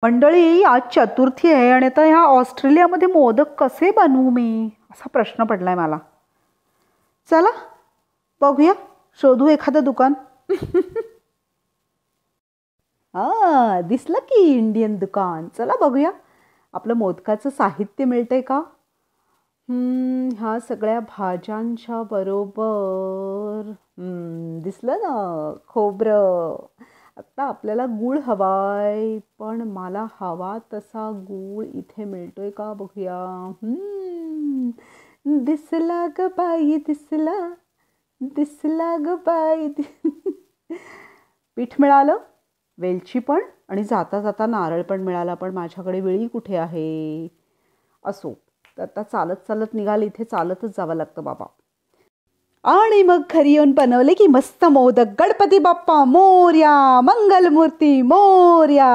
मंडळी, आज चतुर्थी आहे आणि आता ह्या ऑस्ट्रेलियामध्ये मोदक कसे बनवू मी, असा प्रश्न पडलाय मला. चला बघूया, शोधू एखादं दुकान. दिसलं की इंडियन दुकान. चला बघूया आपलं मोदकाचं साहित्य मिळतंय का. ह्या सगळ्या भाज्यांच्या बरोबर दिसलं ना, खोबरं. आता आपल्याला गूळ हवाय, पण मला हवा तसा गूळ इथे मिळतोय का बघूया. दिसला ग बाई दिसला, दिसला ग बाई. पीठ मिळालं, वेलची पण, आणि जाता जाता नारळ पण मिळाला, पण माझ्याकडे वेळी कुठे आहे. असो, तर आता चालत चालत निघाल, इथे चालतच जावं लागतं बाबा. आणि मग घरी येऊन बनवले की मस्त मोदक. गणपती बाप्पा मोरया, मंगलमूर्ती मोरया.